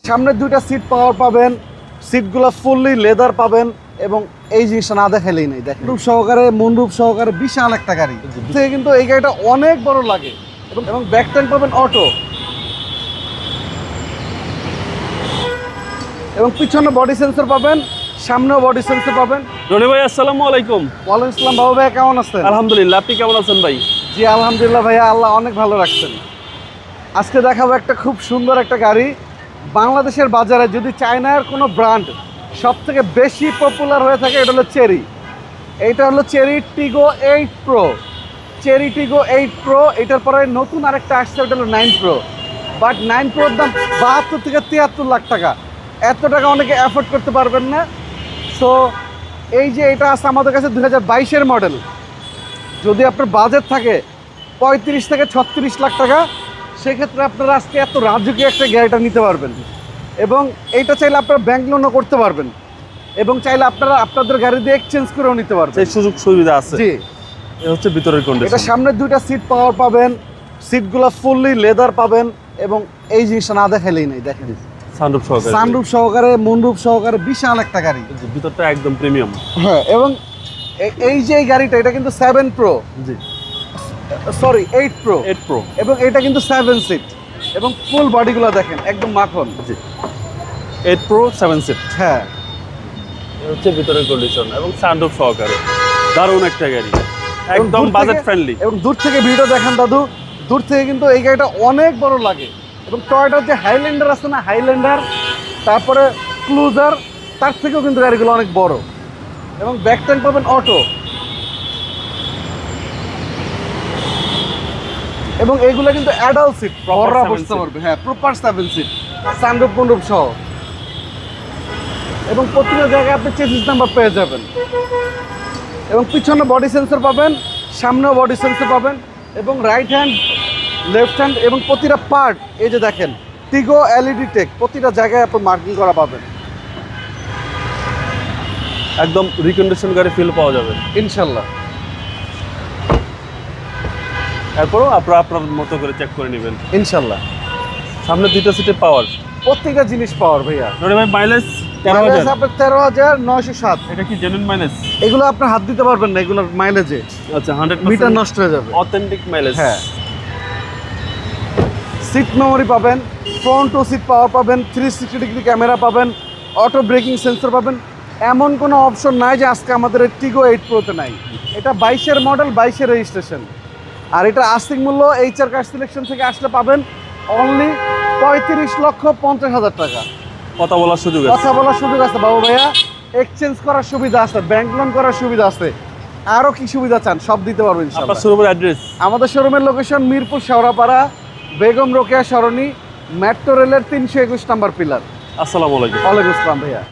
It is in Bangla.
সামনের দুইটা সিট পাওয়ার পাবেন, সিটগুলো ফুললি লেদার পাবেন এবং এই জিনিসটা না দেখালেই নেই। দেখেন রূপ সহকারে, মনরূপ সহকারে বিশাল একটা গাড়ি থেকে কিন্তু এই গাড়িটা অনেক বড় লাগে এবং ব্যাক ট্যাঙ্ক পাবেন অটো এবং পিছনে বডি সেন্সর পাবেন, সামনেও বডি সেন্সর পাবেন। রনি ভাই আসসালামু আলাইকুম। ওয়ালাইকুম আসসালাম। বাবু ভাইয়া কেমন আছেন? আলহামদুলিল্লাহ, আপনি কেমন আছেন ভাই? জি আলহামদুলিল্লাহ ভাইয়া, আল্লাহ অনেক ভালো রাখছেন। আজকে দেখাবো একটা খুব সুন্দর একটা গাড়ি। বাংলাদেশের বাজারে যদি চায়নার কোনো ব্র্যান্ড সব থেকে বেশি পপুলার হয়ে থাকে এটা হলো চেরি। এইটা হলো cherry Tiggo 8 pro. Cherry Tiggo 8 pro, এটার পরে নতুন আরেকটা আসছে, ওটা হলো 9 প্রো। বাট 9 প্রোর দাম 72 থেকে 73 লাখ টাকা। এত টাকা অনেকে অ্যাফোর্ড করতে পারবেন না। সো এই যে এটা আছে আমাদের কাছে 2022-এর মডেল। যদি আপনার বাজেট থাকে 35 থেকে 36 লাখ টাকা, সেক্ষেত্রে আপনারা আজকে এত রাজকীয় একটা গাড়িটা নিতে পারবেন এবং এইটা চাইলে আপনারা ব্যাংক লোনও করতে পারবেন এবং চাইলে আপনারা আপনাদের গাড়ি দিয়ে এক্সচেঞ্জ করেও নিতে পারবেন। সেই সুযোগ সুবিধা আছে। জি, এটা হচ্ছে ভিতরের কন্ডিশন। এটা সামনের দুইটা সিট পাওয়ার পাবেন, সিটগুলো ফুললি লেদার পাবেন এবং এই জিনিসটা না দেখালেই নেই। দেখেন সানরুফ সহকারে, সানরুফ সহকারে, মনরূপ সহকারে বিশাল একটা গাড়ি। ভিতরটা একদম প্রিমিয়াম। হ্যাঁ, এবং এই যে এই গাড়িটা, এটা কিন্তু 7 প্রো, জি সরি 8 প্রো 8 প্রো এবং এটা কিন্তু 7 সিট এবং ফুল বডিগুলো দেখেন একদম মাখন। জি 8 প্রো 7 সিট। হ্যাঁ, এটা হচ্ছে ভিতরের কন্ডিশন এবং সানরুফ সহকারে দারুণ একটা গাড়ি, এবং একদম দূর বাজেট থেকে- ফ্রেন্ডলি। এবং দূর থেকে ভিডিও দেখেন দাদু, দূর থেকে কিন্তু এই গাড়িটা অনেক বড় লাগে এবং টয়োটার যে হাইল্যান্ডার আছে না, হাইল্যান্ডার, তারপরে ক্লুজার, তার থেকেও কিন্তু গাড়িগুলো অনেক বড় এবং ব্যাক ট্যাঙ্ক পাবেন অটো এবং এইগুলো কিন্তু অ্যাডাল্ট সিট, বড়রা 7 বসতে seat। পারবে। হ্যাঁ, প্রপার 7 সিট, সানরুফ মনরূপ সহ এবং প্রতিটা জায়গায় আপনি চেসিস নাম্বার পেয়ে যাবেন এবং পিছনে বডি সেন্সর পাবেন, সামনেও বডি সেন্সর পাবেন এবং রাইট হ্যান্ড, লেফট হ্যান্ড এবং প্রতিটা পার্ট এই যে দেখেন টিগো এলইডি টেক, প্রতিটা জায়গায় আপনি মার্কিং করা পাবেন একদম রিকন্ডিশন গাড়ি ফিল পাওয়া যাবে ইনশাল্লাহ। এরপরও আপনারা আপনার মতো করে চেক করে নেবেন। ইনশাল্লাহ সামনে দুইটা সিটে পাওয়ার। প্রত্যেকটা জিনিস পাওয়ার ভাইয়া। রনি ভাই মাইলেজ মাইলেজ 13,000। আপনার 13,907। এটা কি জেনুইন মাইলেজ? এগুলো আপনার হাত দিতে পারবেন না, এগুলোর মাইলেজে আচ্ছা 100% মিটার নষ্ট হয়ে যাবে। Authentic mileage. হ্যাঁ, সিট মেমোরি পাবেন, ফ্রন্ট টু সিট পাওয়ার পাবেন, 360 ডিগ্রি ক্যামেরা পাবেন, অটো ব্রেকিং সেন্সর পাবেন। এমন কোনো অপশন নাই যে আজকে আমাদের টিগো 8 প্রোতে নাই। এটা 22-এর মডেল, 22-এর রেজিস্ট্রেশন, আর এটা আস্তিক মূল্য এইচআর কার সিলেকশন থেকে আসলে পাবেন অনলি 35,50,000 টাকা। কথা বলার সুযোগ আছে। কথা বলার সুযোগ আছে বাবু ভাইয়া, এক্সচেঞ্জ করার সুবিধা আছে, ব্যাংক লোন করার সুবিধা আছে, আরও কি সুবিধা চান সব দিতে পারবো আপনার ইনশাআল্লাহ। শোরুমের অ্যাড্রেস? আমাদের শোরুমের লোকেশন মিরপুর শেওড়াপাড়া, বেগম রোকেয়া সরণি, মেট্রো রেলের 321 নম্বর পিলার। আসসালামু আলাইকুম। ওয়ালাইকুম আসসালাম ভাইয়া।